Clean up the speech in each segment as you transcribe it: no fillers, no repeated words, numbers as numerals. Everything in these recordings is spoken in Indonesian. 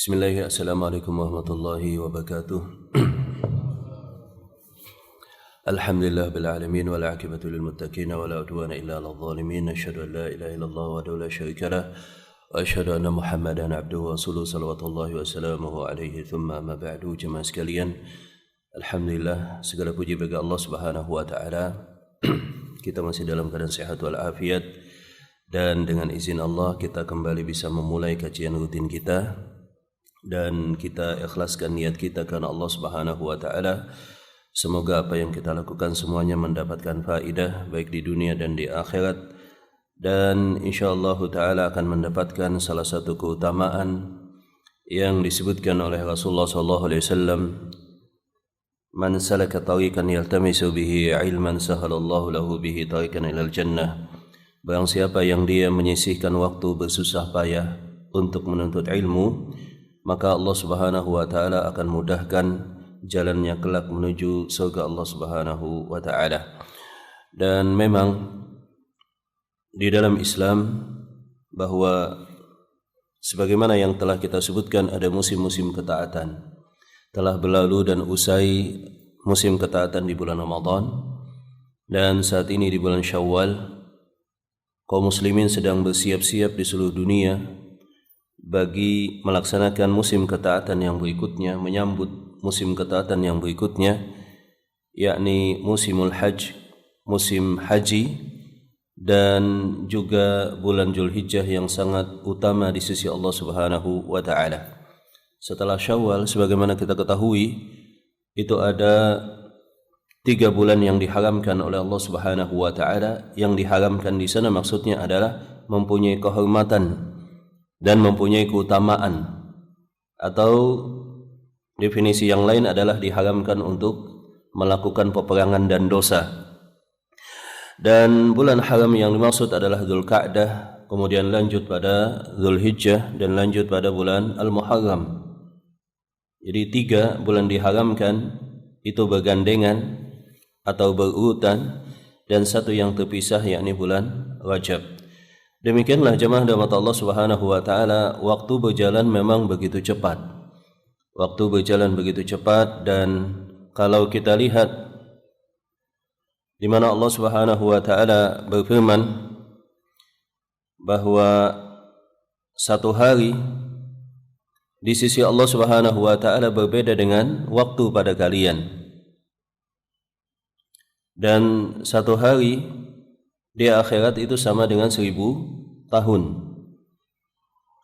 Bismillahirrahmanirrahim. Assalamualaikum warahmatullahi wabarakatuh. Alhamdulillah bil alamin wal aqibatu lil muttaqin wa la udwana illa 'alal zalimin. Asyhadu an la ilaha illallah wahdahu la syarika lah wa asyhadu anna Muhammadan abduhu wa rasuluhu sallallahu wa sallamu alaihi thumma ma ba'du. Jemaah sekalian, alhamdulillah segala puji bagi Allah Subhanahu wa taala. Kita masih dalam keadaan sehat wal afiat dan dengan izin Allah kita kembali bisa memulai kajian rutin kita. Dan kita ikhlaskan niat kita karena Allah Subhanahu wa taala. Semoga apa yang kita lakukan semuanya mendapatkan faedah baik di dunia dan di akhirat, dan insyaallah taala akan mendapatkan salah satu keutamaan yang disebutkan oleh Rasulullah sallallahu alaihi wasallam, man salaka tariqan yaltamisu bihi ilman sahalallahu lahu bihi tariqan ilal jannah. Barang siapa yang dia menyisihkan waktu bersusah payah untuk menuntut ilmu, maka Allah Subhanahu wa taala akan mudahkan jalannya kelak menuju surga Allah Subhanahu wa taala. Dan memang di dalam Islam bahwa sebagaimana yang telah kita sebutkan ada musim-musim ketaatan. Telah berlalu dan usai musim ketaatan di bulan Ramadan, dan saat ini di bulan Syawal kaum muslimin sedang bersiap-siap di seluruh dunia bagi melaksanakan musim ketaatan yang berikutnya, menyambut musim ketaatan yang berikutnya, yakni musimul hajj, musim haji, dan juga bulan Dzulhijjah yang sangat utama di sisi Allah Subhanahu wa taala. Setelah Syawal, sebagaimana kita ketahui, itu ada 3 bulan yang diharamkan oleh Allah Subhanahu wa taala. Yang diharamkan di sana maksudnya adalah mempunyai kehormatan dan mempunyai keutamaan, atau definisi yang lain adalah diharamkan untuk melakukan peperangan dan dosa. Dan bulan haram yang dimaksud adalah Dzulqa'dah, kemudian lanjut pada Dzulhijjah, dan lanjut pada bulan Al-Muharram. Jadi 3 bulan diharamkan itu bergandengan atau berurutan, dan satu yang terpisah yakni bulan Rajab. Demikianlah jemaah rahmat Allah Subhanahu wa taala, waktu berjalan memang begitu cepat. Waktu berjalan begitu cepat, dan kalau kita lihat di mana Allah Subhanahu wa taala berfirman bahwa satu hari di sisi Allah Subhanahu wa taala berbeda dengan waktu pada kalian. Dan satu hari di akhirat itu sama dengan 1000 tahun.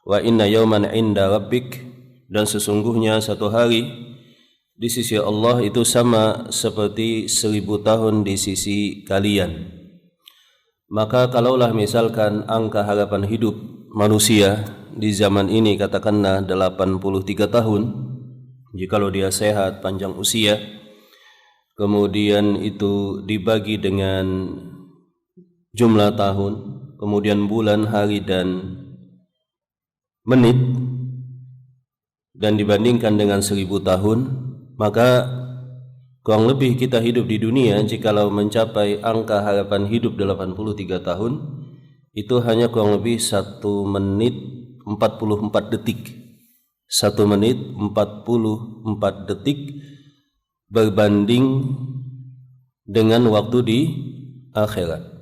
Wa inna yawman 'inda rabbik, dan sesungguhnya satu hari di sisi Allah itu sama seperti 1000 tahun di sisi kalian. Maka kalaulah misalkan angka harapan hidup manusia di zaman ini katakanlah 83 tahun, jikalau dia sehat panjang usia, kemudian itu dibagi dengan jumlah tahun, kemudian bulan, hari, dan menit, dan dibandingkan dengan 1000 tahun, maka kurang lebih kita hidup di dunia jikalau mencapai angka harapan hidup 83 tahun, itu hanya kurang lebih 1 menit 44 detik. 1 menit 44 detik berbanding dengan waktu di akhirat.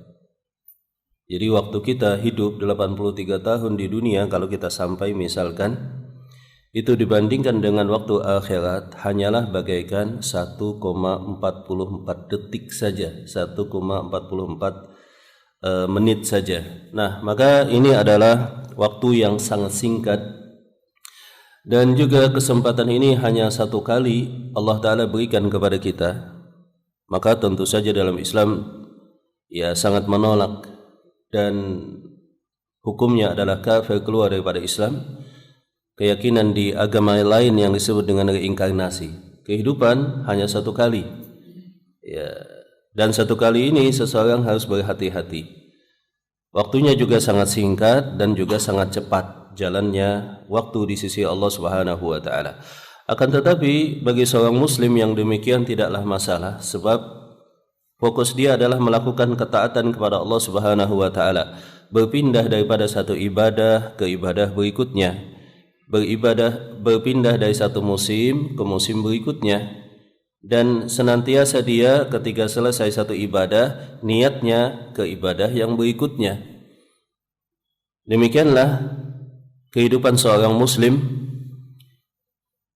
Jadi waktu kita hidup 83 tahun di dunia, kalau kita sampai misalkan itu dibandingkan dengan waktu akhirat hanyalah bagaikan 1,44 detik saja, 1,44 menit saja. Nah, maka ini adalah waktu yang sangat singkat, dan juga kesempatan ini hanya 1 kali Allah Ta'ala berikan kepada kita. Maka tentu saja dalam Islam ya sangat menolak, dan hukumnya adalah kafir, keluar daripada Islam, keyakinan di agama lain yang disebut dengan reinkarnasi. Kehidupan hanya 1 kali ya, dan 1 kali ini seseorang harus berhati-hati. Waktunya juga sangat singkat dan juga sangat cepat jalannya waktu di sisi Allah Subhanahu wa taala. Akan tetapi bagi seorang muslim yang demikian tidaklah masalah, sebab fokus dia adalah melakukan ketaatan kepada Allah Subhanahu wa taala, berpindah daripada satu ibadah ke ibadah berikutnya. berpindah dari satu musim ke musim berikutnya, dan senantiasa dia ketika selesai satu ibadah niatnya ke ibadah yang berikutnya. Demikianlah kehidupan seorang muslim,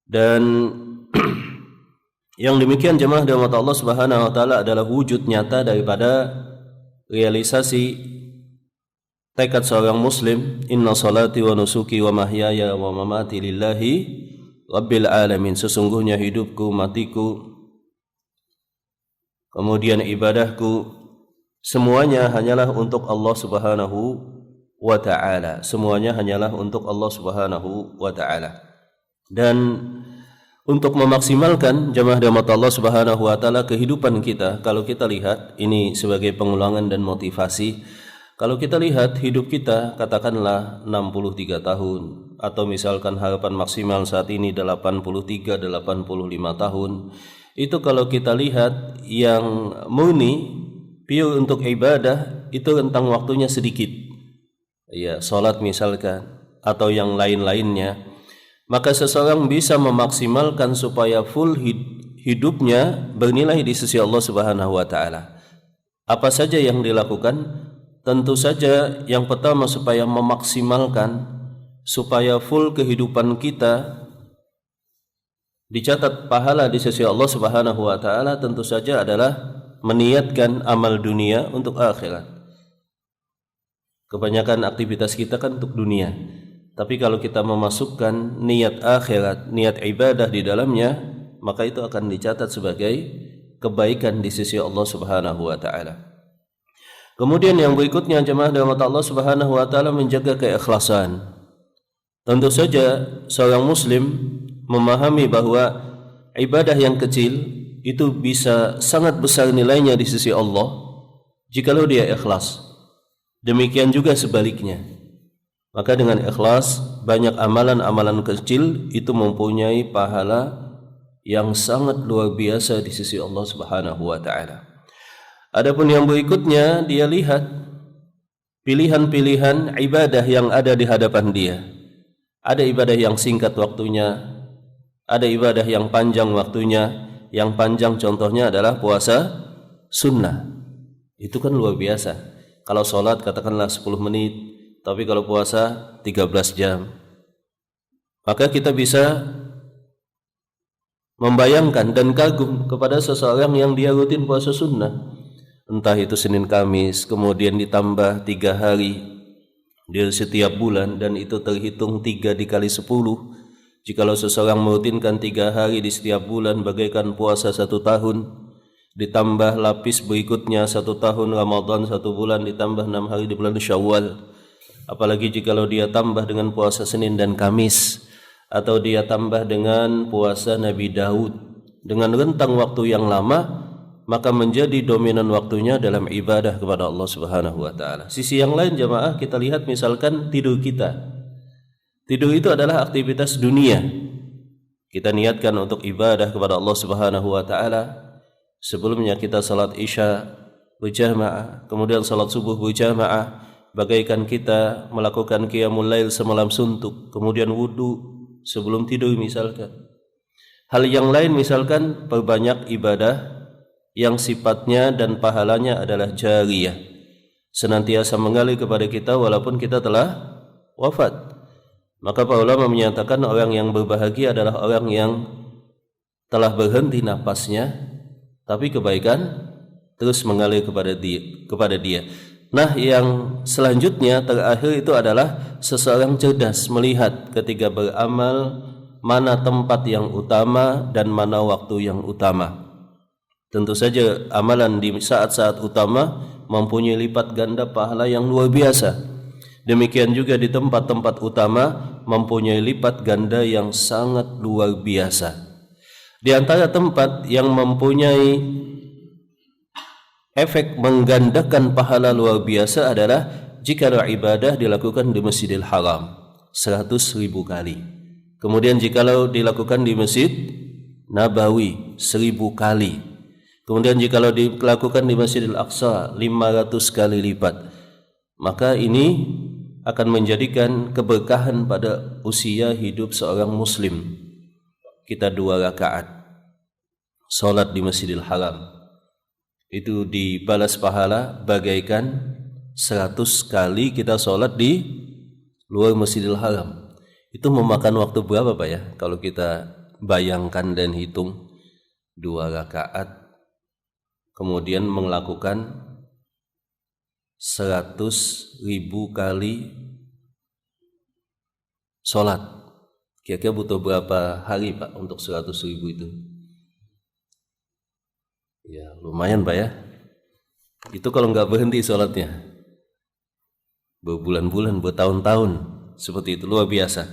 dan yang demikian jemaah dirahmati Allah Subhanahu wa taala adalah wujud nyata daripada realisasi tekad seorang muslim, inna salati wa nusuki wa mahyaya wa mamati lillahi rabbil alamin. Sesungguhnya hidupku, matiku, kemudian ibadahku, semuanya hanyalah untuk Allah Subhanahu wa ta'ala. Semuanya hanyalah untuk Allah Subhanahu wa ta'ala. Dan untuk memaksimalkan jemaah rahmat Allah Subhanahu wa ta'ala kehidupan kita, kalau kita lihat ini sebagai pengulangan dan motivasi, kalau kita lihat hidup kita katakanlah 63 tahun, atau misalkan harapan maksimal saat ini 83-85 tahun, itu kalau kita lihat yang murni pure untuk ibadah itu rentang waktunya sedikit, ya salat misalkan atau yang lain-lainnya, maka seseorang bisa memaksimalkan supaya full hidupnya bernilai di sisi Allah Subhanahu wa taala. Apa saja yang dilakukan? Tentu saja yang pertama supaya memaksimalkan, supaya full kehidupan kita dicatat pahala di sisi Allah Subhanahu wa taala, tentu saja adalah meniatkan amal dunia untuk akhirat. Kebanyakan aktivitas kita kan untuk dunia, tapi kalau kita memasukkan niat akhirat, niat ibadah di dalamnya, maka itu akan dicatat sebagai kebaikan di sisi Allah Subhanahu wa taala. Kemudian yang berikutnya jemaah rahmat Allah Subhanahu wa taala menjaga keikhlasan. Tentu saja seorang muslim memahami bahwa ibadah yang kecil itu bisa sangat besar nilainya di sisi Allah jikalau dia ikhlas. Demikian juga sebaliknya. Maka dengan ikhlas banyak amalan-amalan kecil itu mempunyai pahala yang sangat luar biasa di sisi Allah Subhanahu wa taala. Adapun yang berikutnya, dia lihat pilihan-pilihan ibadah yang ada di hadapan dia. Ada ibadah yang singkat waktunya, ada ibadah yang panjang waktunya. Yang panjang contohnya adalah puasa sunnah. Itu kan luar biasa. Kalau sholat katakanlah 10 menit, tapi kalau puasa 13 jam. Maka kita bisa membayangkan dan kagum kepada seseorang yang dia rutin puasa sunnah. Entah itu Senin Kamis, kemudian ditambah 3 hari di setiap bulan, dan itu terhitung 3 dikali 10. Jikalau seseorang merutinkan 3 hari di setiap bulan bagaikan puasa 1 tahun, ditambah lapis berikutnya 1 tahun Ramadan 1 bulan, ditambah 6 hari di bulan Syawal. Apalagi jikalau dia tambah dengan puasa Senin dan Kamis, atau dia tambah dengan puasa Nabi Daud dengan rentang waktu yang lama, maka menjadi dominan waktunya dalam ibadah kepada Allah Subhanahu wa taala. Sisi yang lain jemaah, kita lihat misalkan tidur kita. Tidur itu adalah aktivitas dunia. Kita niatkan untuk ibadah kepada Allah Subhanahu wa taala. Sebelumnya kita salat Isya berjamaah, kemudian salat subuh berjamaah, bagaikan kita melakukan qiyamul lail semalam suntuk, kemudian wudu sebelum tidur misalkan. Hal yang lain misalkan perbanyak ibadah yang sifatnya dan pahalanya adalah jariyah, senantiasa mengalir kepada kita walaupun kita telah wafat. Maka para ulama menyatakan orang yang berbahagia adalah orang yang telah berhenti napasnya, tapi kebaikan terus mengalir kepada dia. Nah, yang selanjutnya terakhir itu adalah seseorang cerdas melihat ketika beramal mana tempat yang utama dan mana waktu yang utama. Tentu saja amalan di saat-saat utama mempunyai lipat ganda pahala yang luar biasa. Demikian juga di tempat-tempat utama mempunyai lipat ganda yang sangat luar biasa. Di antara tempat yang mempunyai efek menggandakan pahala luar biasa adalah jika ibadah dilakukan di Masjidil Haram 100.000 kali. Kemudian jikalau dilakukan di Masjid Nabawi 1000 kali. Kemudian jikalau dilakukan di Masjidil Aqsa 500 kali lipat. Maka ini akan menjadikan keberkahan pada usia hidup seorang muslim. Kita 2 rakaat salat di Masjidil Haram itu dibalas pahala bagaikan 100 kali kita salat di luar Masjidil Haram. Itu memakan waktu berapa Pak ya? Kalau kita bayangkan dan hitung 2 rakaat kemudian melakukan 100.000 kali sholat. Kira-kira butuh berapa hari Pak untuk 100.000 itu? Ya lumayan Pak ya. Itu kalau nggak berhenti sholatnya, berbulan-bulan, bertahun-tahun, seperti itu, luar biasa.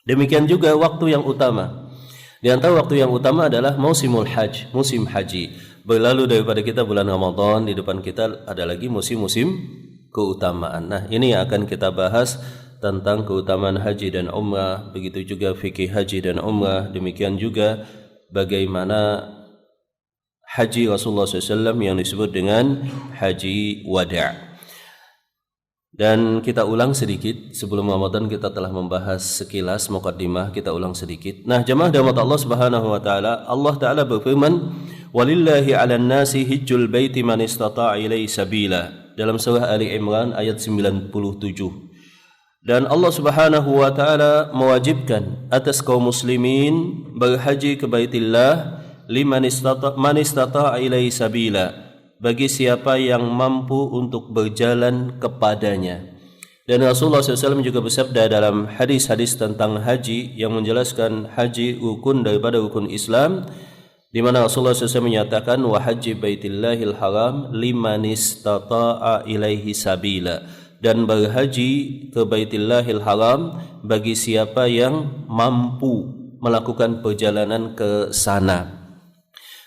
Demikian juga waktu yang utama. Di antara waktu yang utama adalah musimul hajj, musim haji. Berlalu daripada kita bulan Ramadan, di depan kita ada lagi musim-musim keutamaan. Nah, ini yang akan kita bahas tentang keutamaan haji dan umrah, begitu juga fikih haji dan umrah, demikian juga bagaimana haji Rasulullah SAW yang disebut dengan haji wada'. Dan kita ulang sedikit, sebelum Ramadan kita telah membahas sekilas muqaddimah, kita ulang sedikit. Nah, jemaah rahmat Allah Subhanahu wa taala, Allah taala berfirman, "Walillahi 'alan nasi hajjul baiti man istata'a ilaihi sabila." Dalam surah Ali Imran ayat 97. Dan Allah Subhanahu wa taala mewajibkan atas kaum muslimin berhaji ke Baitillah man istata'a ilaihi sabila, bagi siapa yang mampu untuk berjalan kepadanya. Dan Rasulullah SAW juga bersabda dalam hadis-hadis tentang haji yang menjelaskan haji rukun daripada rukun Islam, di mana Rasulullah SAW menyatakan wa haji baitillahil haram liman istata'a ilaihi sabila, dan berhaji ke Baitillahil Haram bagi siapa yang mampu melakukan perjalanan ke sana.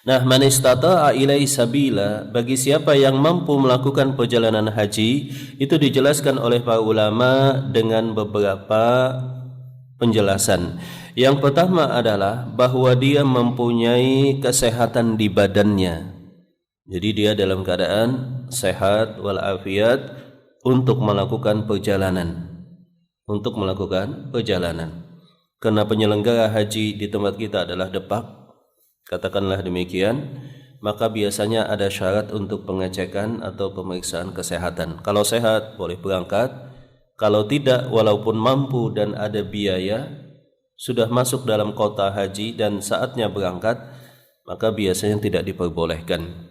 Nah, man istata'a ilaihi sabila, bagi siapa yang mampu melakukan perjalanan haji, itu dijelaskan oleh para ulama dengan beberapa penjelasan. Yang pertama adalah bahwa dia mempunyai kesehatan di badannya. Jadi dia dalam keadaan sehat walafiat untuk melakukan perjalanan. Karena penyelenggara haji di tempat kita adalah Depak, katakanlah demikian, maka biasanya ada syarat untuk pengecekan atau pemeriksaan kesehatan. Kalau sehat boleh berangkat, kalau tidak walaupun mampu dan ada biaya, sudah masuk dalam kota haji dan saatnya berangkat, maka biasanya tidak diperbolehkan.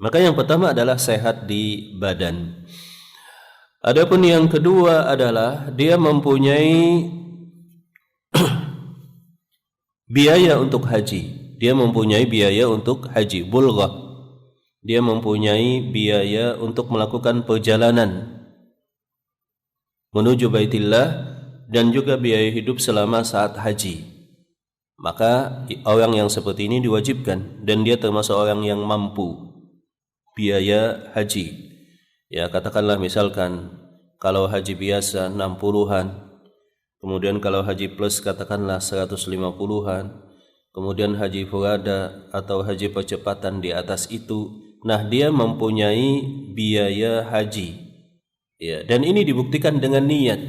Maka yang pertama adalah sehat di badan. Adapun yang kedua adalah dia mempunyai biaya untuk haji. Dia mempunyai biaya untuk haji, bulghah. Dia mempunyai biaya untuk melakukan perjalanan menuju Baitillah dan juga biaya hidup selama saat haji. Maka orang yang seperti ini diwajibkan, dan dia termasuk orang yang mampu biaya haji. Ya, katakanlah misalkan kalau haji biasa 60-an, kemudian kalau haji plus katakanlah 150-an, kemudian haji furada atau haji percepatan di atas itu. Nah, dia mempunyai biaya haji. Ya, dan ini dibuktikan dengan niat.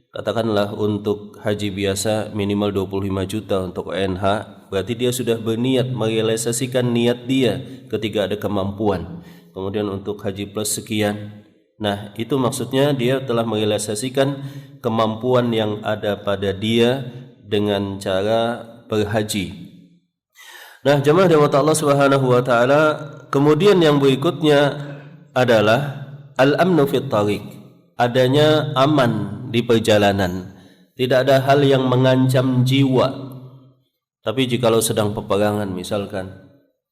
Katakanlah untuk haji biasa minimal 25 juta untuk ONH, berarti dia sudah berniat merealisasikan niat dia ketika ada kemampuan. Kemudian untuk haji plus sekian. Nah, itu maksudnya dia telah merealisasikan kemampuan yang ada pada dia dengan cara berhaji. Nah, jemaah rahmat Allah Subhanahu wa taala, kemudian yang berikutnya adalah al-amnu fit tariq, adanya aman di perjalanan. Tidak ada hal yang mengancam jiwa. Tapi jikalau sedang peperangan misalkan,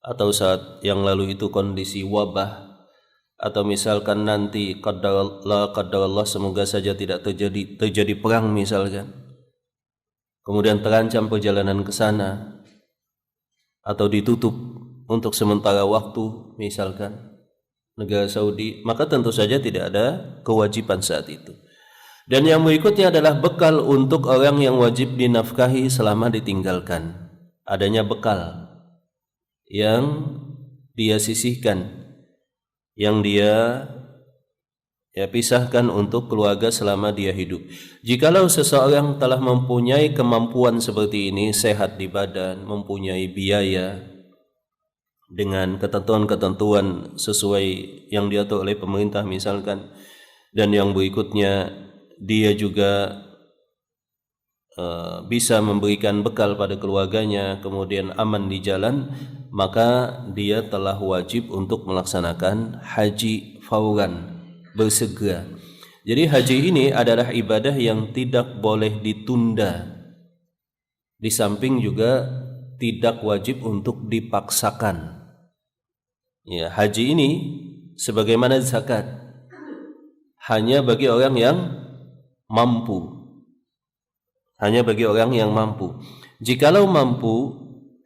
atau saat yang lalu itu kondisi wabah, atau misalkan nanti qadarullah semoga saja tidak terjadi perang misalkan, kemudian terancam perjalanan ke sana atau ditutup untuk sementara waktu misalkan negara Saudi, maka tentu saja tidak ada kewajiban saat itu. Dan yang berikutnya adalah bekal untuk orang yang wajib dinafkahi selama ditinggalkan. Adanya bekal yang dia sisihkan, yang dia Ya, pisahkan untuk keluarga selama dia hidup. Jikalau seseorang telah mempunyai kemampuan seperti ini, sehat di badan, mempunyai biaya dengan ketentuan-ketentuan sesuai yang diatur oleh pemerintah misalkan, dan yang berikutnya dia juga bisa memberikan bekal pada keluarganya, kemudian aman di jalan, maka dia telah wajib untuk melaksanakan haji fauran, bersegera. Jadi haji ini adalah ibadah yang tidak boleh ditunda. Di samping juga tidak wajib untuk dipaksakan. Ya, haji ini sebagaimana zakat, hanya bagi orang yang mampu. Hanya bagi orang yang mampu. Jikalau mampu,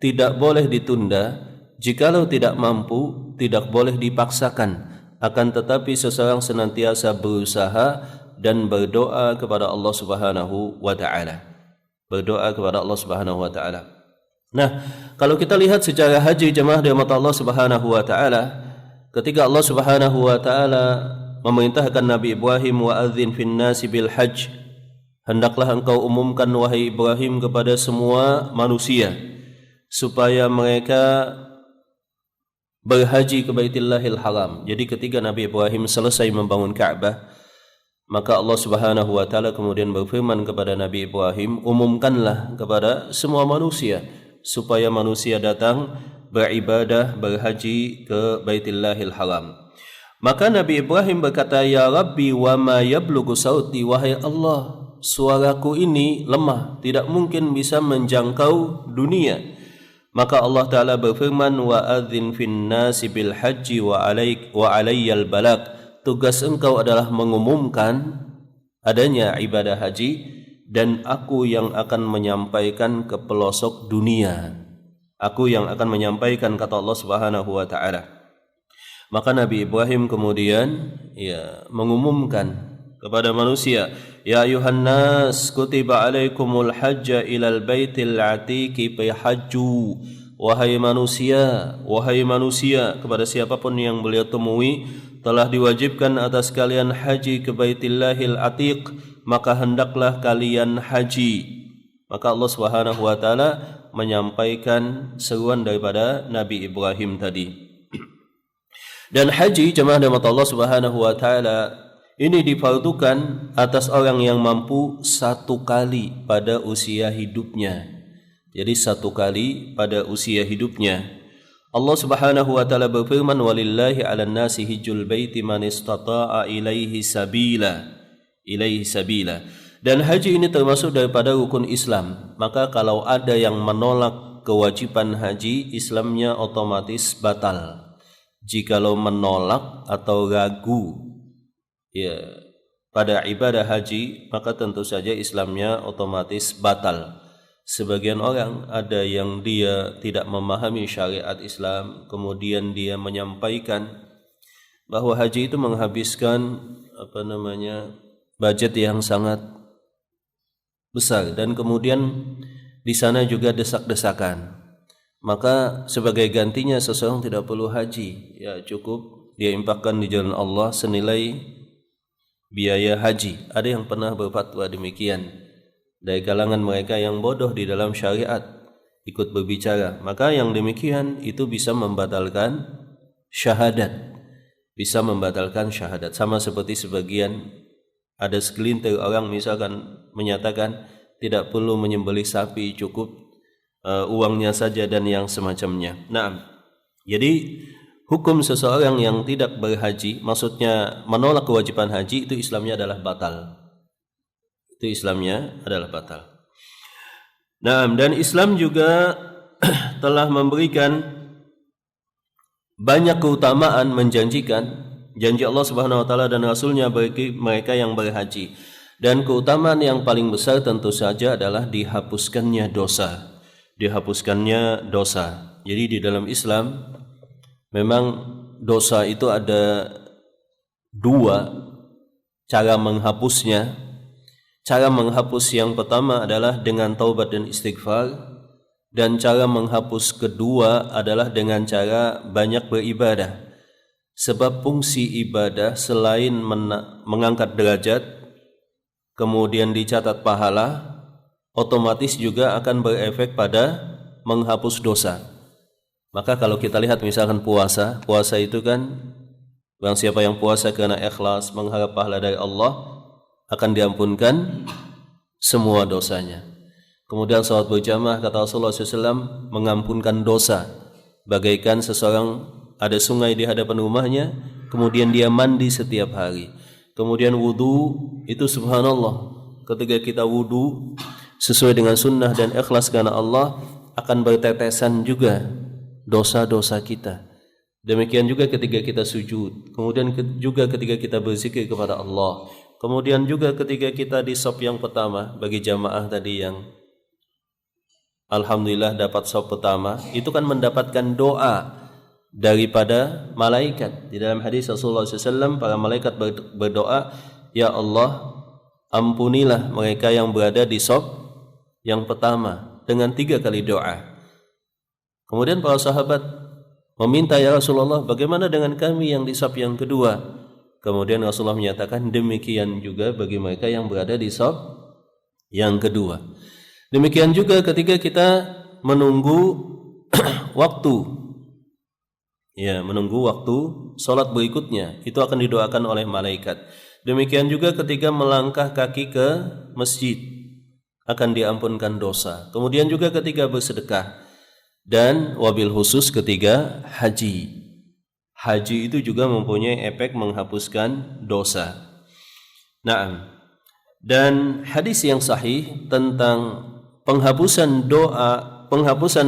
tidak boleh ditunda. Jikalau tidak mampu, tidak boleh dipaksakan. Akan tetapi seseorang senantiasa berusaha dan berdoa kepada Allah Subhanahu wa taala. Berdoa kepada Allah Subhanahu wa taala. Nah, kalau kita lihat secara haji jemaah dirahmati Allah Subhanahu wa taala, ketika Allah Subhanahu wa taala memerintahkan Nabi Ibrahim, wa adzin fin nasi bil hajj, hendaklah engkau umumkan wahai Ibrahim kepada semua manusia supaya mereka berhaji ke Baitullahil Haram. Jadi ketika Nabi Ibrahim selesai membangun Ka'bah, maka Allah Subhanahu wa taala kemudian berfirman kepada Nabi Ibrahim, umumkanlah kepada semua manusia supaya manusia datang beribadah, berhaji ke Baitullahil Haram. Maka Nabi Ibrahim berkata, ya Rabbi wa ma yablughu sauti, wahai Allah, suaraku ini lemah, tidak mungkin bisa menjangkau dunia. Maka Allah Ta'ala berfirman, wa adzin fin nasi bil haji wa alayyal balag, tugas engkau adalah mengumumkan adanya ibadah haji, dan aku yang akan menyampaikan ke pelosok dunia. Aku yang akan menyampaikan, kata Allah Subhanahu wa taala. Maka Nabi Ibrahim kemudian mengumumkan kepada manusia, ya ayuhan nas kutiba alaikumul hajja ilal baitil atiqi fahajju, wahai manusia, kepada siapapun yang beliau temui, telah diwajibkan atas kalian haji ke Baitullahil Atiq, maka hendaklah kalian haji. Maka Allah Subhanahu wa taala menyampaikan seruan daripada Nabi Ibrahim tadi. Dan haji jemaah rahmat Allah Subhanahu wa taala ini difardukan atas orang yang mampu satu kali pada usia hidupnya. Jadi satu kali pada usia hidupnya. Allah Subhanahu wa taala berfirman, walillahi 'alan nasi hijjul baiti man istata'a ilaihi sabila. Dan haji ini termasuk daripada rukun Islam. Maka kalau ada yang menolak kewajiban haji, Islamnya otomatis batal. Jikalau menolak atau ragu pada ibadah haji, maka tentu saja Islamnya otomatis batal. Sebagian orang ada yang dia tidak memahami syariat Islam, kemudian dia menyampaikan bahwa haji itu menghabiskan budget yang sangat besar, dan kemudian di sana juga desak-desakan. Maka sebagai gantinya seseorang tidak perlu haji, cukup dia infakkan di jalan Allah senilai biaya haji. Ada yang pernah berfatwa demikian dari kalangan mereka yang bodoh di dalam syariat, ikut berbicara. Maka yang demikian itu bisa membatalkan syahadat. Sama seperti sebagian ada segelintir orang misalkan menyatakan tidak perlu menyembelih sapi, cukup uangnya saja dan yang semacamnya. Nah, jadi hukum seseorang yang tidak berhaji, maksudnya menolak kewajiban haji, itu Islamnya adalah batal. Nah, dan Islam juga telah memberikan banyak keutamaan, menjanjikan janji Allah Subhanahu wa taala dan Rasulnya bagi mereka yang berhaji. Dan keutamaan yang paling besar tentu saja adalah dihapuskannya dosa. Jadi di dalam Islam memang dosa itu ada dua cara menghapusnya. Cara menghapus yang pertama adalah dengan taubat dan istighfar, dan cara menghapus kedua adalah dengan cara banyak beribadah. Sebab fungsi ibadah selain mengangkat derajat, kemudian dicatat pahala, otomatis juga akan berefek pada menghapus dosa. Maka kalau kita lihat misalkan puasa itu kan barang siapa yang puasa karena ikhlas mengharap pahala dari Allah akan diampunkan semua dosanya. Kemudian salat berjamaah kata Rasulullah SAW mengampunkan dosa, bagaikan seseorang ada sungai di hadapan rumahnya, kemudian dia mandi setiap hari. Kemudian wudu itu subhanallah, ketika kita wudu sesuai dengan sunnah dan ikhlas karena Allah akan bertetesan juga dosa-dosa kita. Demikian juga ketika kita sujud, kemudian juga ketika kita berzikir kepada Allah, kemudian juga ketika kita di shaf yang pertama bagi jamaah tadi yang alhamdulillah dapat shaf pertama, itu kan mendapatkan doa daripada malaikat. Di dalam hadis Rasulullah SAW para malaikat berdoa, ya Allah ampunilah mereka yang berada di shaf yang pertama dengan 3 kali doa. Kemudian para sahabat meminta, ya Rasulullah bagaimana dengan kami yang di shaf yang kedua? Kemudian Rasulullah menyatakan demikian juga bagi mereka yang berada di shaf yang kedua. Demikian juga ketika kita menunggu waktu, ya menunggu waktu salat berikutnya, itu akan didoakan oleh malaikat. Demikian juga ketika melangkah kaki ke masjid akan diampunkan dosa. Kemudian juga ketika bersedekah, dan wabil khusus ketika haji. Haji itu juga mempunyai efek menghapuskan dosa. Naam. Dan hadis yang sahih tentang penghapusan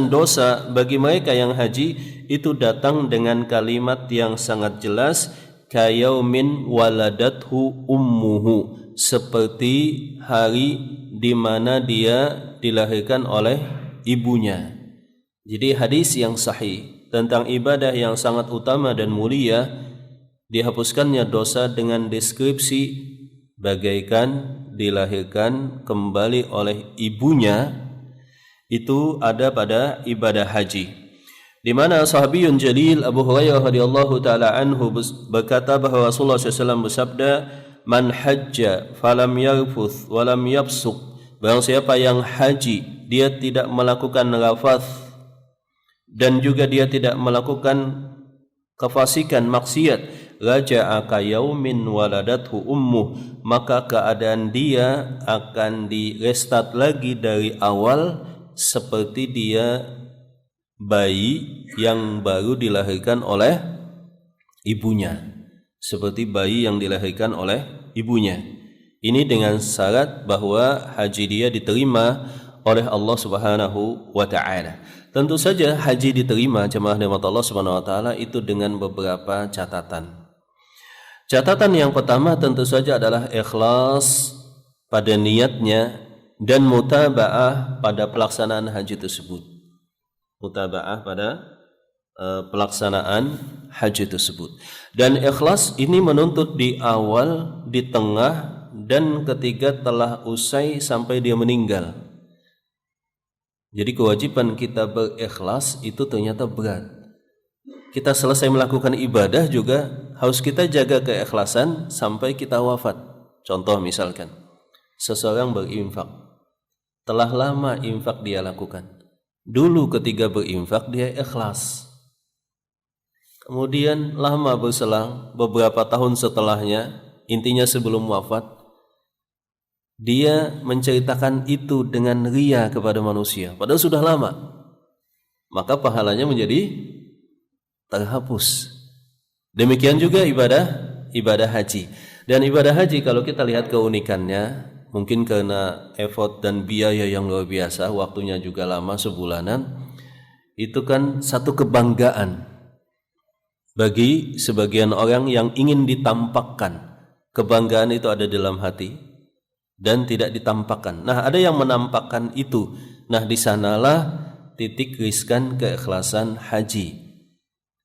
dosa bagi mereka yang haji itu datang dengan kalimat yang sangat jelas, kayaumin waladathu ummuhu, seperti hari di mana dia dilahirkan oleh ibunya. Jadi hadis yang sahih tentang ibadah yang sangat utama dan mulia, dihapuskannya dosa dengan deskripsi bagaikan dilahirkan kembali oleh ibunya, itu ada pada ibadah haji. Di mana sahabiyun jalil Abu Hurairah radhiyallahu taala anhu berkata bahwa Rasulullah SAW bersabda, man hajja falam yarfuth walam yafsuq, barang siapa yang haji dia tidak melakukan rafath dan juga dia tidak melakukan kefasikan maksiat, raja'a ka yaumin waladathu ummuh, maka keadaan dia akan direstart lagi dari awal seperti dia bayi yang baru dilahirkan oleh ibunya, seperti bayi yang dilahirkan oleh ibunya. Ini dengan syarat bahwa haji dia diterima oleh Allah Subhanahu wa taala. Tentu saja haji diterima jemaah rahmat Allah Subhanahu wa taala itu dengan beberapa catatan. Catatan yang pertama tentu saja adalah ikhlas pada niatnya dan mutaba'ah pada pelaksanaan haji tersebut. Mutaba'ah pada pelaksanaan haji tersebut. Dan ikhlas ini menuntut di awal, di tengah, dan ketika telah usai sampai dia meninggal. Jadi kewajiban kita berikhlas itu ternyata berat. Kita selesai melakukan ibadah juga harus kita jaga keikhlasan sampai kita wafat. Contoh misalkan, seseorang berinfak, telah lama infak dia lakukan. Dulu ketika berinfak dia ikhlas. Kemudian lama berselang, beberapa tahun setelahnya, intinya sebelum wafat, dia menceritakan itu dengan ria kepada manusia, padahal sudah lama. Maka pahalanya menjadi terhapus. Demikian juga ibadah haji. Dan ibadah haji kalau kita lihat keunikannya, mungkin karena effort dan biaya yang luar biasa, waktunya juga lama, sebulanan, itu kan satu kebanggaan bagi sebagian orang yang ingin ditampakkan. Kebanggaan itu ada dalam hati dan tidak ditampakkan. Nah, ada yang menampakkan itu. Nah, di sanalah titik riskan keikhlasan haji.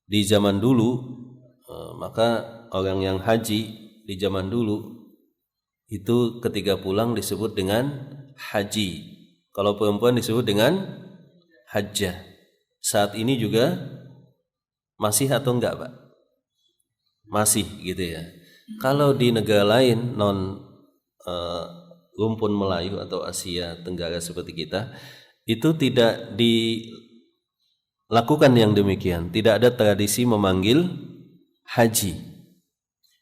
Di zaman dulu, maka orang yang haji di zaman dulu itu ketika pulang disebut dengan haji. Kalau perempuan disebut dengan hajjah. Saat ini juga masih atau enggak, Pak? masih gitu ya. Kalau di negara lain non rumpun Melayu atau Asia Tenggara seperti kita, itu tidak dilakukan yang demikian. Tidak ada tradisi memanggil haji.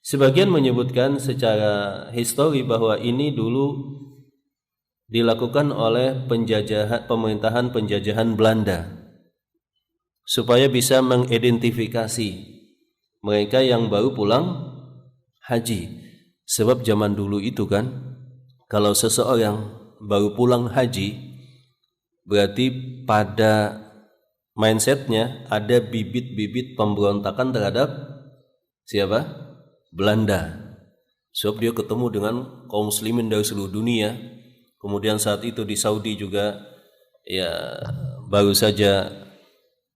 Sebagian menyebutkan secara histori bahwa ini dulu dilakukan oleh pemerintahan penjajahan Belanda supaya bisa mengidentifikasi mereka yang baru pulang haji. Sebab zaman dulu itu kan, kalau seseorang baru pulang haji, berarti pada mindsetnya ada bibit-bibit pemberontakan terhadap siapa? Belanda. Sebab dia ketemu dengan kaum muslimin dari seluruh dunia. Kemudian saat itu di Saudi juga ya baru saja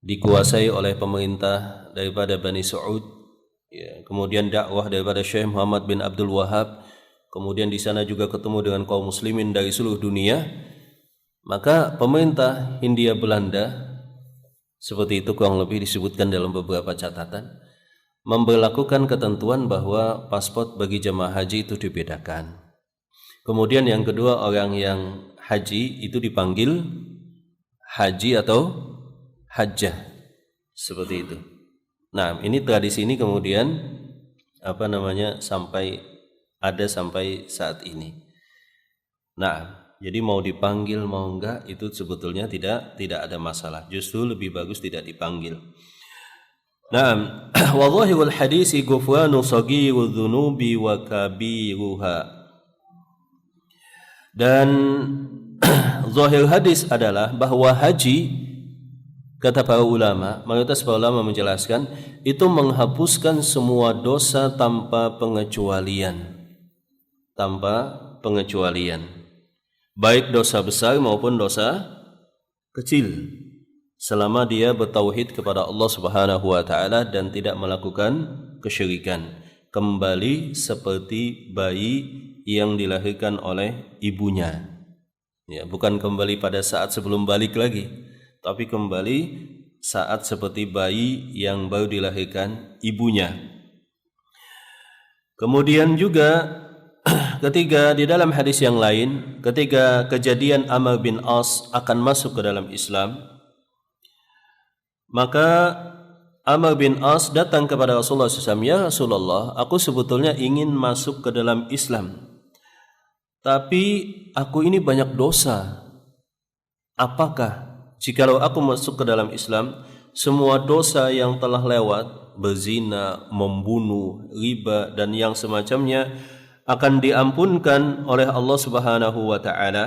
dikuasai oleh pemerintah daripada Bani Saud. Ya, kemudian dakwah daripada Syekh Muhammad bin Abdul Wahab. Kemudian di sana juga ketemu dengan kaum muslimin dari seluruh dunia. Maka pemerintah Hindia Belanda, seperti itu kurang lebih disebutkan dalam beberapa catatan, memberlakukan ketentuan bahwa paspor bagi jemaah haji itu dibedakan. Kemudian yang kedua, orang yang haji itu dipanggil haji atau hajjah, seperti itu. Nah, ini tradisi ini kemudian sampai saat ini. Nah, jadi mau dipanggil mau enggak itu sebetulnya tidak ada masalah. Justru lebih bagus tidak dipanggil. Nah, wa dhahirul hadisi ghufranu saghiru dzunubi wa kabiruha. Dan zahir hadis adalah bahwa haji, kata para ulama, mayoritas para ulama menjelaskan, itu menghapuskan semua dosa tanpa pengecualian. Baik dosa besar maupun dosa kecil, selama dia bertauhid kepada Allah Subhanahu wa taala dan tidak melakukan kesyirikan. Kembali seperti bayi yang dilahirkan oleh ibunya. Ya, bukan kembali pada saat sebelum balik lagi, tapi kembali saat seperti bayi yang baru dilahirkan ibunya. Kemudian juga ketiga, di dalam hadis yang lain, ketika kejadian Amr bin As akan masuk ke dalam Islam, maka Amr bin As datang kepada Rasulullah SAW, ya Rasulullah, aku sebetulnya ingin masuk ke dalam Islam, tapi aku ini banyak dosa. Apakah jikalau aku masuk ke dalam Islam, semua dosa yang telah lewat, berzina, membunuh, riba dan yang semacamnya akan diampunkan oleh Allah Subhanahu wa taala?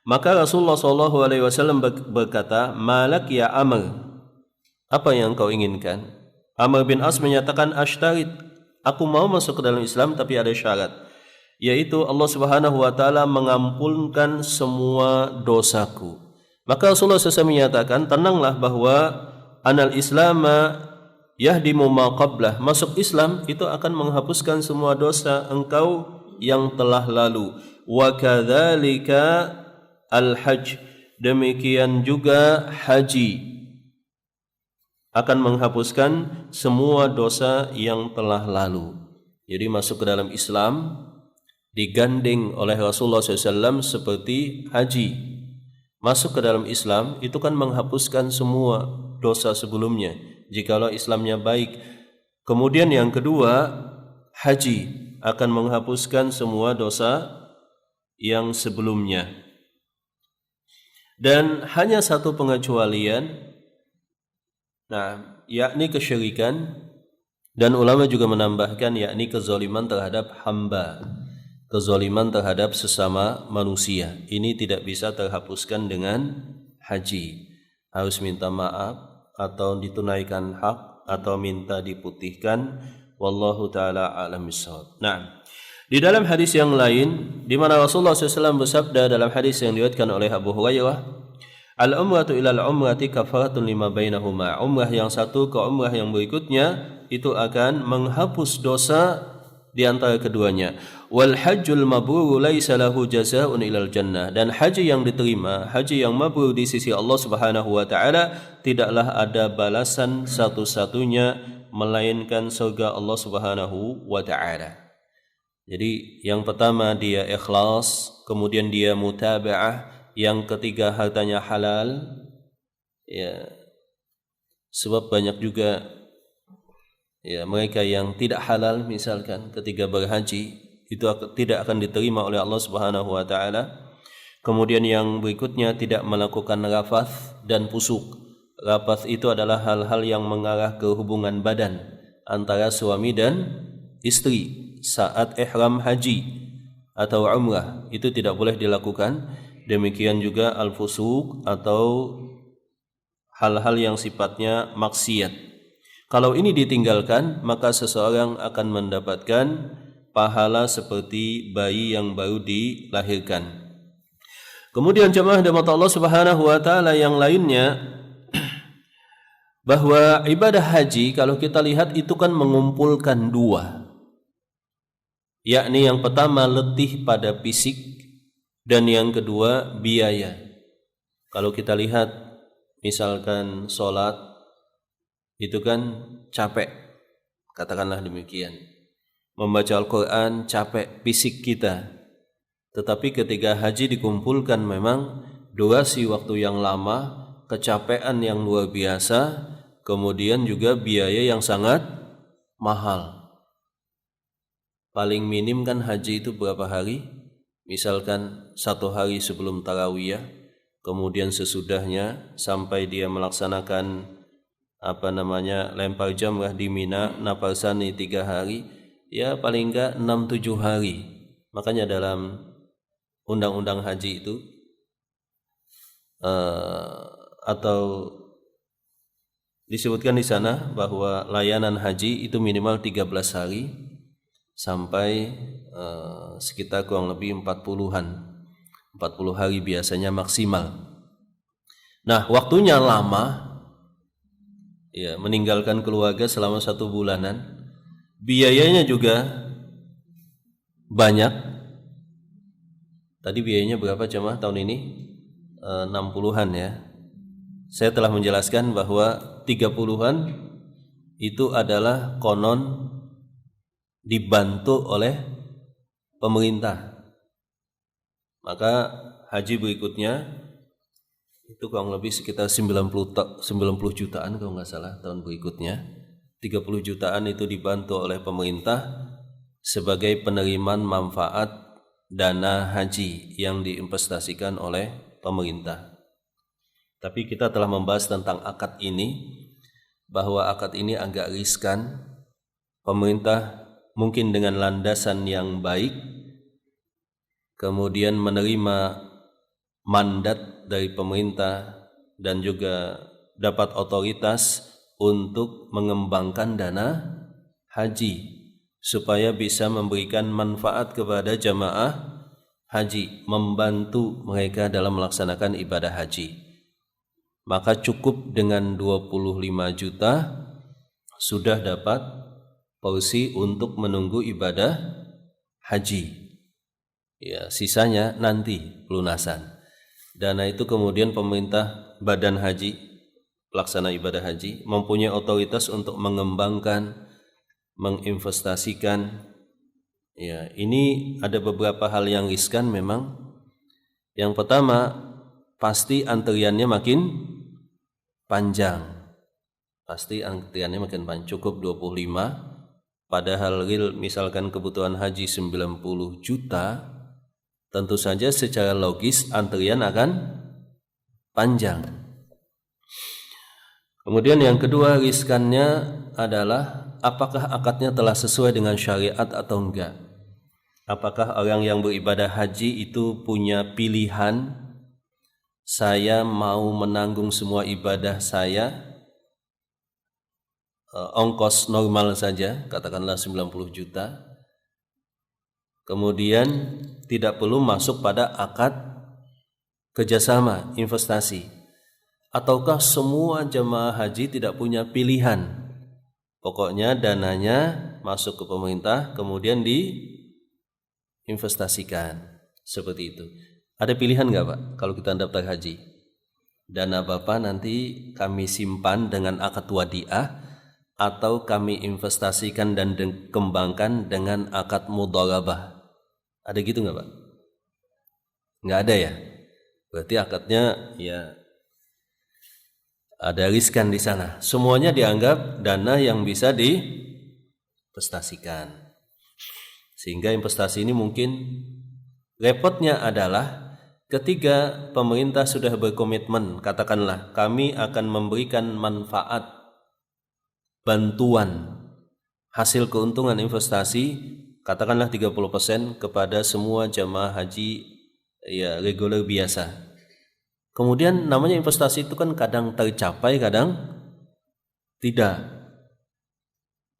Maka Rasulullah SAW berkata, malak ya Amr, apa yang kau inginkan? Amr bin As menyatakan, ashtarit, aku mau masuk ke dalam Islam tapi ada syarat, yaitu Allah Subhanahu wa taala mengampunkan semua dosaku. Maka Rasulullah SAW menyatakan, tenanglah bahwa anal islama yahdimu ma qablah, masuk Islam itu akan menghapuskan semua dosa engkau yang telah lalu. Wa kadzalika al-hajj, demikian juga haji akan menghapuskan semua dosa yang telah lalu. Jadi masuk ke dalam Islam digandeng oleh Rasulullah SAW seperti haji. Masuk ke dalam Islam itu kan menghapuskan semua dosa sebelumnya jikalau Islamnya baik. Kemudian yang kedua, haji akan menghapuskan semua dosa yang sebelumnya. Dan hanya satu pengecualian, nah, yakni kesyirikan, dan ulama juga menambahkan yakni kezaliman terhadap hamba, kezaliman terhadap sesama manusia. Ini tidak bisa terhapuskan dengan haji. Harus minta maaf atau ditunaikan hak atau minta diputihkan. Wallahu taala a'lam bissawab. Nah, di dalam hadis yang lain di mana Rasulullah SAW bersabda dalam hadis yang diriwayatkan oleh Abu Hurairah, al-umratu ilal umrati kafaratun lima bainahuma. Umrah yang satu ke umrah yang berikutnya itu akan menghapus dosa di antara keduanya. Wal hajjul mabrur laisa lahu jazaa'un ilal jannah. Dan haji yang diterima, haji yang mabrur di sisi Allah Subhanahu wa taala, tidaklah ada balasan satu-satunya melainkan surga Allah Subhanahu wa taala. Jadi yang pertama dia ikhlas, kemudian dia mutaba'ah, yang ketiga hartanya halal. Ya, sebab banyak juga ya mereka yang tidak halal misalkan ketika berhaji itu tidak akan diterima oleh Allah Subhanahu wa taala. Kemudian yang berikutnya tidak melakukan rafath dan pusuk. Rafath itu adalah hal-hal yang mengarah ke hubungan badan antara suami dan istri saat ihram haji atau umrah, itu tidak boleh dilakukan. Demikian juga al-fusuq atau hal-hal yang sifatnya maksiat. Kalau ini ditinggalkan, maka seseorang akan mendapatkan pahala seperti bayi yang baru dilahirkan. Kemudian jemaah rahmat Allah Subhanahu wa taala yang lainnya, bahwa ibadah haji kalau kita lihat itu kan mengumpulkan dua, yakni yang pertama letih pada fisik dan yang kedua biaya. Kalau kita lihat misalkan sholat itu kan capek, katakanlah demikian. Membaca Al-Quran capek fisik kita. Tetapi ketika haji dikumpulkan memang durasi waktu yang lama, kecapean yang luar biasa, kemudian juga biaya yang sangat mahal. Paling minim kan haji itu berapa hari? Misalkan 1 hari sebelum tarawiyah, kemudian sesudahnya sampai dia melaksanakan lempar jamrah di Mina, naparsani 3 hari, ya paling enggak 6-7 hari. Makanya dalam undang-undang haji itu atau disebutkan di sana bahwa layanan haji itu minimal 13 hari sampai sekitar kurang lebih 40 hari biasanya maksimal. Nah, waktunya lama, ya, meninggalkan keluarga selama 1 bulanan, biayanya juga banyak. Tadi biayanya berapa jemaah tahun ini? 60-an ya. Saya telah menjelaskan bahwa 30-an itu adalah konon dibantu oleh pemerintah. Maka haji berikutnya itu kurang lebih sekitar 90 jutaan kalau nggak salah tahun berikutnya. 30 jutaan itu dibantu oleh pemerintah sebagai penerimaan manfaat dana haji yang diinvestasikan oleh pemerintah. Tapi kita telah membahas tentang akad ini, bahwa akad ini agak riskan. Pemerintah mungkin dengan landasan yang baik, kemudian menerima mandat dari pemerintah dan juga dapat otoritas untuk mengembangkan dana haji supaya bisa memberikan manfaat kepada jamaah haji, membantu mereka dalam melaksanakan ibadah haji. Maka cukup dengan 25 juta sudah dapat porsi untuk menunggu ibadah haji. Ya, sisanya nanti pelunasan. Dana itu kemudian pemerintah, badan haji, pelaksana ibadah haji mempunyai otoritas untuk mengembangkan, menginvestasikan. Ya, ini ada beberapa hal yang riskan memang. Yang pertama, pasti antriannya makin panjang. Pasti antriannya makin panjang. Cukup 25, padahal real misalkan kebutuhan haji 90 juta, tentu saja secara logis antrian akan panjang. Kemudian yang kedua riskannya adalah apakah akadnya telah sesuai dengan syariat atau enggak. Apakah orang yang beribadah haji itu punya pilihan, saya mau menanggung semua ibadah saya, ongkos normal saja, katakanlah 90 juta, kemudian tidak perlu masuk pada akad kerjasama, investasi. Ataukah semua jemaah haji tidak punya pilihan, pokoknya dananya masuk ke pemerintah kemudian diinvestasikan, seperti itu. Ada pilihan nggak Pak kalau kita daftar haji? Dana Bapak nanti kami simpan dengan akad wadiah, atau kami investasikan dan kembangkan dengan akad mudharabah. Ada gitu nggak Pak? Nggak ada ya? Berarti akadnya ya ada riskan di sana. Semuanya dianggap dana yang bisa diinvestasikan. Sehingga investasi ini mungkin repotnya adalah ketika pemerintah sudah berkomitmen, katakanlah kami akan memberikan manfaat bantuan hasil keuntungan investasi katakanlah 30% kepada semua jamaah haji ya reguler biasa. Kemudian namanya investasi itu kan kadang tercapai, kadang tidak.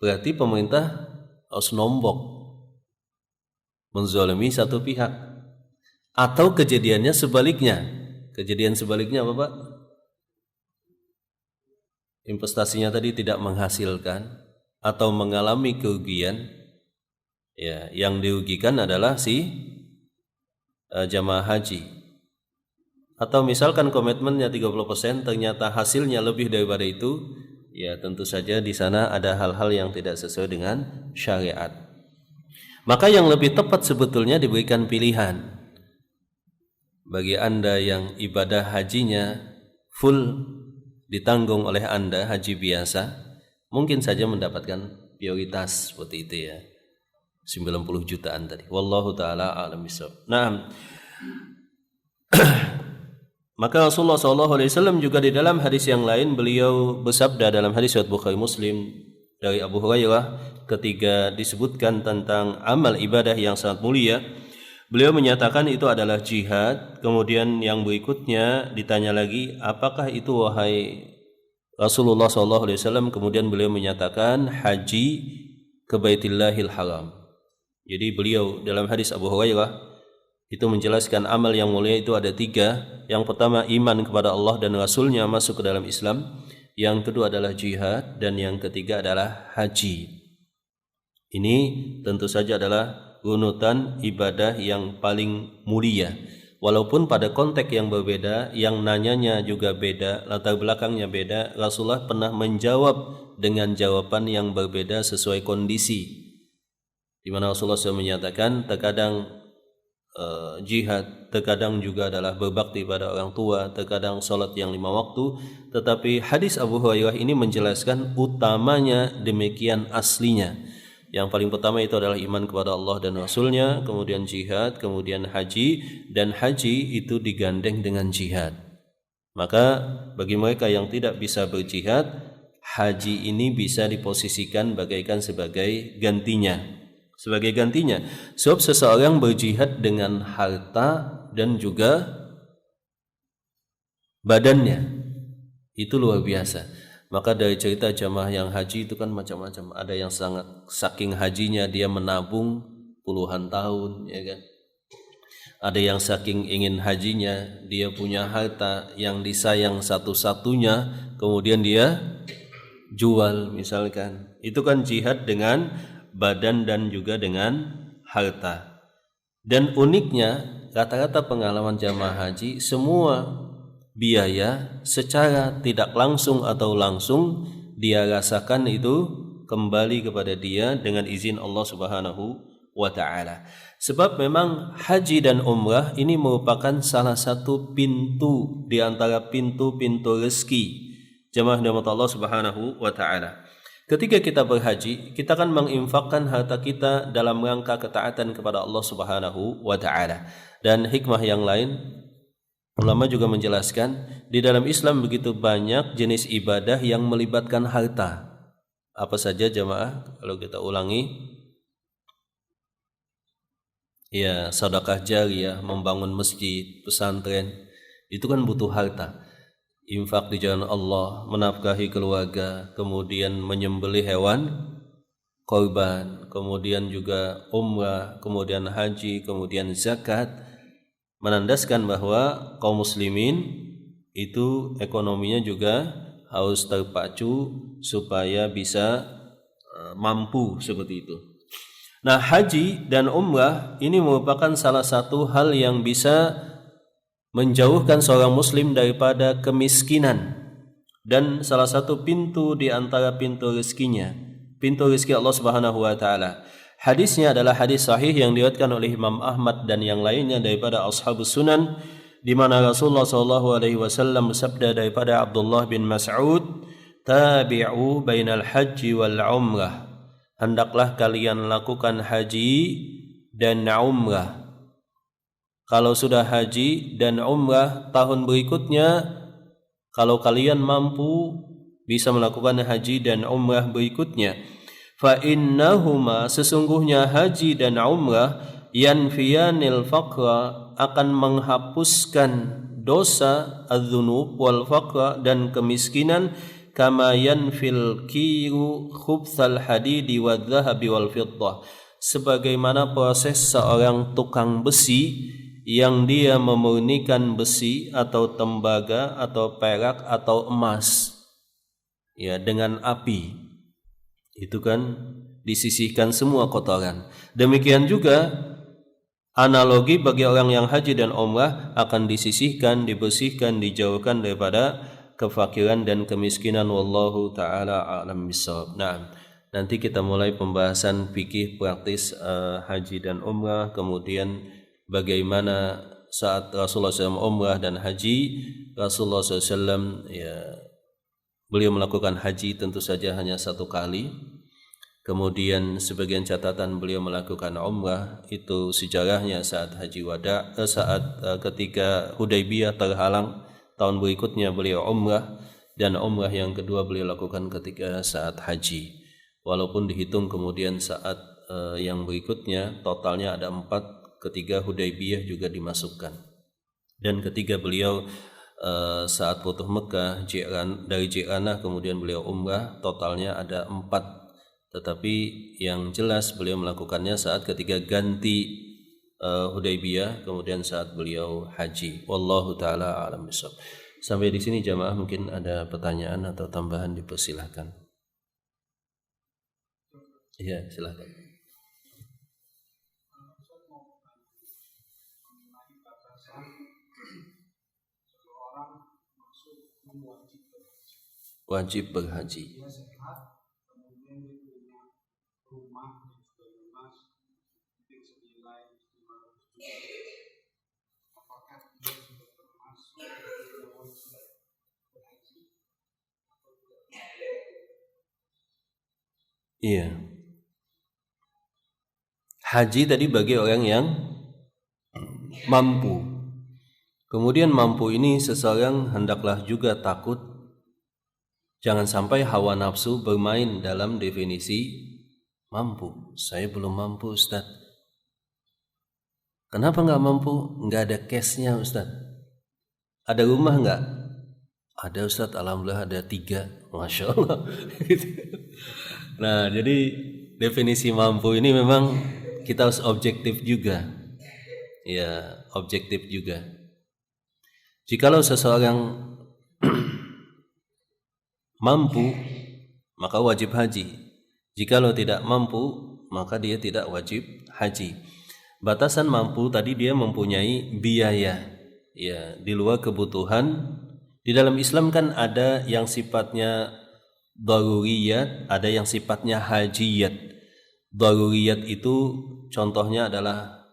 Berarti pemerintah harus nombok, menzalimi satu pihak. Atau kejadiannya sebaliknya. Kejadian sebaliknya apa Pak? Investasinya tadi tidak menghasilkan atau mengalami kerugian. Ya, yang dirugikan adalah si jamaah haji. Atau misalkan komitmennya 30%, ternyata hasilnya lebih daripada itu, ya tentu saja di sana ada hal-hal yang tidak sesuai dengan syariat. Maka yang lebih tepat sebetulnya diberikan pilihan. Bagi Anda yang ibadah hajinya full ditanggung oleh Anda, haji biasa, mungkin saja mendapatkan prioritas seperti itu ya. 90 jutaan tadi. Wallahu ta'ala a'lam bishawab. Nah, maka Rasulullah SAW juga di dalam hadis yang lain beliau bersabda dalam hadis riwayat Bukhari Muslim dari Abu Hurairah ketika disebutkan tentang amal ibadah yang sangat mulia, beliau menyatakan itu adalah jihad. Kemudian yang berikutnya ditanya lagi, apakah itu wahai Rasulullah SAW? Kemudian beliau menyatakan haji ke Baitillahil Haram. Jadi beliau dalam hadis Abu Hurairah itu menjelaskan amal yang mulia itu ada 3. Yang pertama iman kepada Allah dan Rasulnya masuk ke dalam Islam. Yang kedua adalah jihad. Dan yang ketiga adalah haji. Ini tentu saja adalah runutan ibadah yang paling mulia. Walaupun pada konteks yang berbeda, yang nanyanya juga beda, latar belakangnya beda, Rasulullah pernah menjawab dengan jawaban yang berbeda sesuai kondisi. Di mana Rasulullah SAW menyatakan terkadang jihad, terkadang juga adalah berbakti pada orang tua, terkadang salat yang 5 waktu. Tetapi hadis Abu Hurairah ini menjelaskan utamanya demikian aslinya. Yang paling pertama itu adalah iman kepada Allah dan Rasulnya, kemudian jihad, kemudian haji, dan haji itu digandeng dengan jihad. Maka bagi mereka yang tidak bisa berjihad, haji ini bisa diposisikan bagaikan sebagai gantinya. Sebagai gantinya, sebab seseorang berjihad dengan harta dan juga badannya, itu luar biasa. Maka dari cerita jamaah yang haji itu kan macam-macam. Ada yang sangat saking hajinya dia menabung puluhan tahun, ya kan? Ada yang saking ingin hajinya dia punya harta yang disayang satu-satunya, kemudian dia jual misalkan. Itu kan jihad dengan badan dan juga dengan harta. Dan uniknya rata-rata pengalaman jamaah haji semua biaya secara tidak langsung atau langsung dia rasakan itu kembali kepada dia dengan izin Allah Subhanahu wa ta'ala. Sebab memang haji dan umrah ini merupakan salah satu pintu di antara pintu-pintu rezeki jamaah rahmat Allah Subhanahu wa ta'ala. Ketika kita berhaji, kita akan menginfakkan harta kita dalam rangka ketaatan kepada Allah Subhanahu wa ta'ala. Dan hikmah yang lain, ulama juga menjelaskan, di dalam Islam begitu banyak jenis ibadah yang melibatkan harta. Apa saja jamaah? Kalau kita ulangi, ya sedekah jariyah, membangun masjid, pesantren, itu kan butuh harta. Infak di jalan Allah, menafkahi keluarga, kemudian menyembelih hewan korban, kemudian juga umrah, kemudian haji, kemudian zakat, menandaskan bahwa kaum muslimin itu ekonominya juga harus terpacu supaya bisa mampu seperti itu. Nah, haji dan umrah ini merupakan salah satu hal yang bisa menjauhkan seorang muslim daripada kemiskinan. dan salah satu pintu di antara pintu rezekinya, pintu rezeki Allah Subhanahu wa taala. Hadisnya adalah hadis sahih yang diriwayatkan oleh Imam Ahmad dan yang lainnya daripada ashabus sunan, di mana Rasulullah sallallahu alaihi wasallam bersabda daripada Abdullah bin Mas'ud, tabi'u bainal haji wal umrah, hendaklah kalian lakukan haji dan umrah. Kalau sudah haji dan umrah tahun berikutnya, kalau kalian mampu bisa melakukan haji dan umrah berikutnya, fa innahuma, sesungguhnya haji dan umrah, yanfiyanil faqra, akan menghapuskan dosa, adzunub wal faqra, dan kemiskinan, kama yanfil kiru khubthal hadidi wadh-dhahabi wal fiddah, sebagaimana proses seorang tukang besi yang dia memurnikan besi atau tembaga atau perak atau emas ya dengan api, itu kan disisihkan semua kotoran. Demikian juga analogi bagi orang yang haji dan umrah, akan disisihkan, dibersihkan, dijauhkan daripada kefakiran dan kemiskinan. Wallahu taala a'lam bissawab. Nah, nanti kita mulai pembahasan fikih praktis haji dan umrah, kemudian bagaimana saat Rasulullah SAW umrah dan haji. Rasulullah SAW beliau melakukan haji tentu saja hanya satu kali. Kemudian sebagian catatan beliau melakukan umrah itu sejarahnya saat haji wada, ketika Hudaybiyah terhalang, tahun berikutnya beliau umrah, dan umrah yang kedua beliau lakukan ketika saat haji. Walaupun dihitung kemudian saat yang berikutnya totalnya ada 4. Ketiga Hudaybiyah juga dimasukkan, dan ketiga beliau saat Futuh Mekah dari Ji'ranah kemudian beliau umrah, totalnya ada 4. Tetapi yang jelas beliau melakukannya saat ketiga ganti Hudaybiyah, kemudian saat beliau haji. Wallahu taala a'lam bishawab. Sampai di sini jamaah, mungkin ada pertanyaan atau tambahan, dipersilahkan. Iya, silakan. Wajib berhaji. Iya. Haji tadi bagi orang yang mampu. Kemudian mampu ini seseorang hendaklah juga takut jangan sampai hawa nafsu bermain dalam definisi mampu. Saya belum mampu, Ustaz. Kenapa nggak mampu? Nggak ada cashnya, Ustaz. Ada rumah nggak? Ada, Ustaz. Alhamdulillah ada 3. Masya Allah. Nah, jadi definisi mampu ini memang kita harus objektif juga. Ya, objektif juga. Jikalau seseorang mampu, maka wajib haji. Jikalau tidak mampu, maka dia tidak wajib haji. Batasan mampu tadi dia mempunyai biaya, ya, di luar kebutuhan. Di dalam Islam kan ada yang sifatnya daruriyat, ada yang sifatnya hajiyat. Daruriyat itu contohnya adalah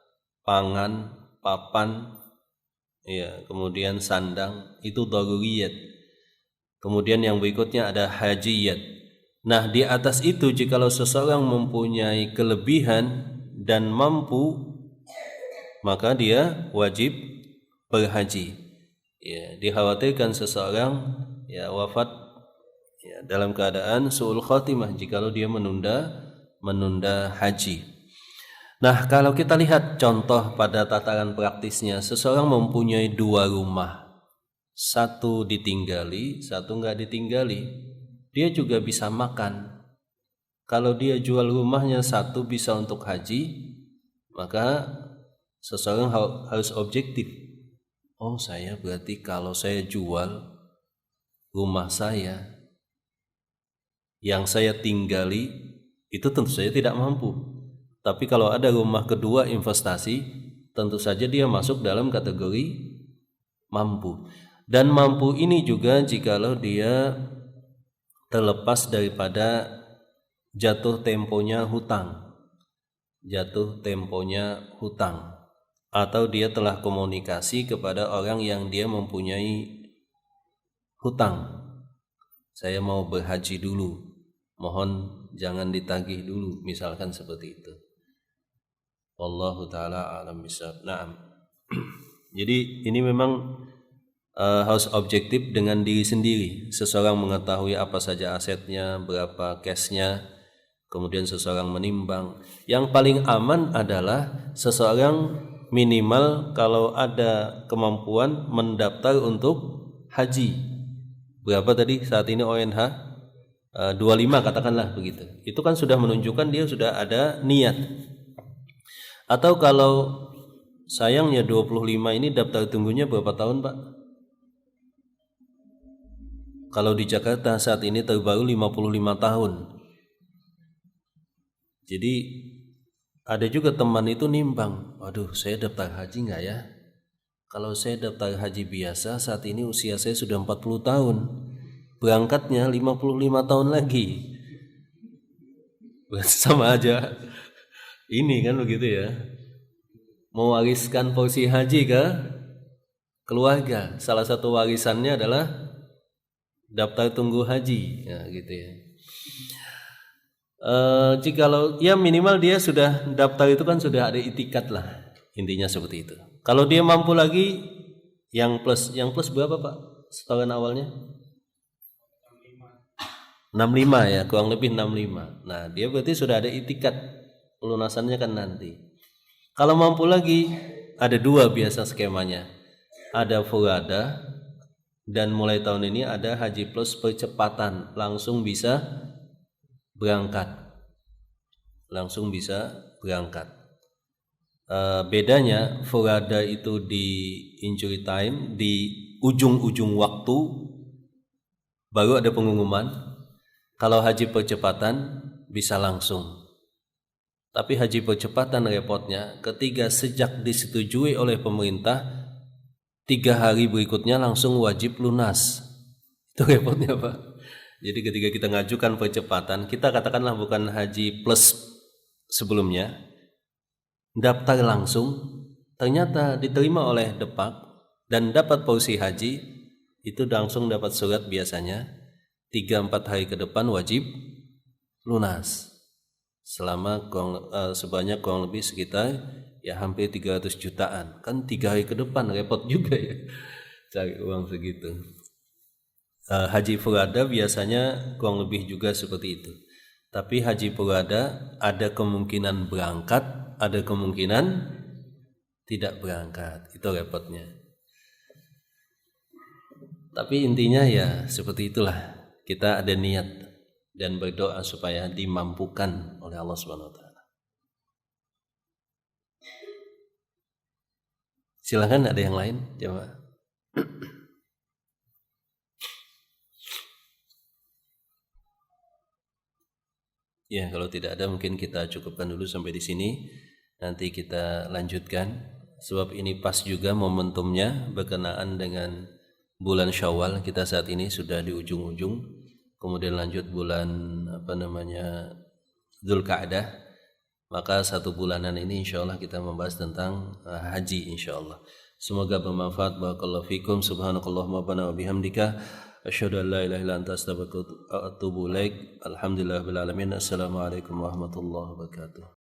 pangan, papan, ya, kemudian sandang, itu daruriyat. Kemudian yang berikutnya ada hajiyat. Nah, di atas itu jikalau seseorang mempunyai kelebihan dan mampu, maka dia wajib berhaji. Ya, dikhawatirkan seseorang wafat dalam keadaan su'ul khatimah jikalau dia menunda haji. Nah, kalau kita lihat contoh pada tataran praktisnya, seseorang mempunyai 2 rumah. Satu ditinggali, satu nggak ditinggali. Dia juga bisa makan. Kalau dia jual rumahnya satu bisa untuk haji, maka seseorang harus objektif. Oh, saya berarti kalau saya jual rumah saya yang saya tinggali, itu tentu saja tidak mampu. Tapi kalau ada rumah kedua investasi, tentu saja dia masuk dalam kategori mampu. Dan mampu ini juga jikalau dia terlepas daripada jatuh temponya hutang, atau dia telah komunikasi kepada orang yang dia mempunyai hutang. Saya mau berhaji dulu, mohon jangan ditagih dulu, misalkan seperti itu. Wallahu ta'ala a'lam bishawab. Naam. Jadi ini memang harus objektif dengan diri sendiri. Seseorang mengetahui apa saja asetnya, berapa cashnya, kemudian seseorang menimbang. Yang paling aman adalah seseorang minimal kalau ada kemampuan mendaftar untuk haji. Berapa tadi saat ini ONH? 25 katakanlah begitu. Itu kan sudah menunjukkan dia sudah ada niat. Atau kalau sayangnya 25 ini daftar tunggunya berapa tahun, Pak? Kalau di Jakarta saat ini terbaru 55 tahun. Jadi ada juga teman itu nimbang, waduh saya daftar haji enggak ya? Kalau saya daftar haji biasa saat ini usia saya sudah 40 tahun. Berangkatnya 55 tahun lagi. Sama aja. Ini kan begitu ya. Mewariskan porsi haji ke keluarga. Salah satu warisannya adalah daftar tunggu haji. Ya, gitu ya. Jikalau ya minimal dia sudah daftar itu kan sudah ada itikat lah. Intinya seperti itu. Kalau dia mampu lagi yang plus berapa Pak? Setoran awalnya? 65 ya, kurang lebih 65. Nah, dia berarti sudah ada itikat pelunasannya kan nanti. Kalau mampu lagi ada dua biasa skemanya. Ada furada dan mulai tahun ini ada haji plus percepatan, langsung bisa berangkat. Bedanya furada itu di injury time, di ujung-ujung waktu baru ada pengumuman. Kalau haji percepatan bisa langsung. Tapi haji percepatan repotnya ketika sejak disetujui oleh pemerintah 3 hari berikutnya langsung wajib lunas. Itu repotnya Pak. Jadi ketika kita ngajukan percepatan, kita katakanlah bukan haji plus sebelumnya, daftar langsung, ternyata diterima oleh Depak dan dapat porsi haji, itu langsung dapat surat biasanya 3-4 hari ke depan wajib lunas. Selama sebanyak kurang lebih sekitar ya hampir 300 jutaan. Kan 3 hari ke depan repot juga ya cari uang segitu. Haji furada biasanya kurang lebih juga seperti itu. Tapi haji furada ada kemungkinan berangkat, ada kemungkinan tidak berangkat. Itu repotnya. Tapi intinya ya seperti itulah. Kita ada niat dan berdoa supaya dimampukan oleh Allah Subhanahu wa taala. Silakan ada yang lain, jemaah. Ya, kalau tidak ada mungkin kita cukupkan dulu sampai di sini. Nanti kita lanjutkan sebab ini pas juga momentumnya berkenaan dengan bulan Syawal. Kita saat ini sudah di ujung-ujung. Kemudian lanjut bulan Dzulqa'dah. Maka 1 bulanan ini insyaallah kita membahas tentang haji insyaallah. Semoga bermanfaat. Barakallahu fikum. Subhanakallahumma wa bihamdika asyhadu an la ilaha illa anta astaghfiruka wa atubu ilaik. Alhamdulillahirabbil alamin. Assalamualaikum warahmatullahi wabarakatuh.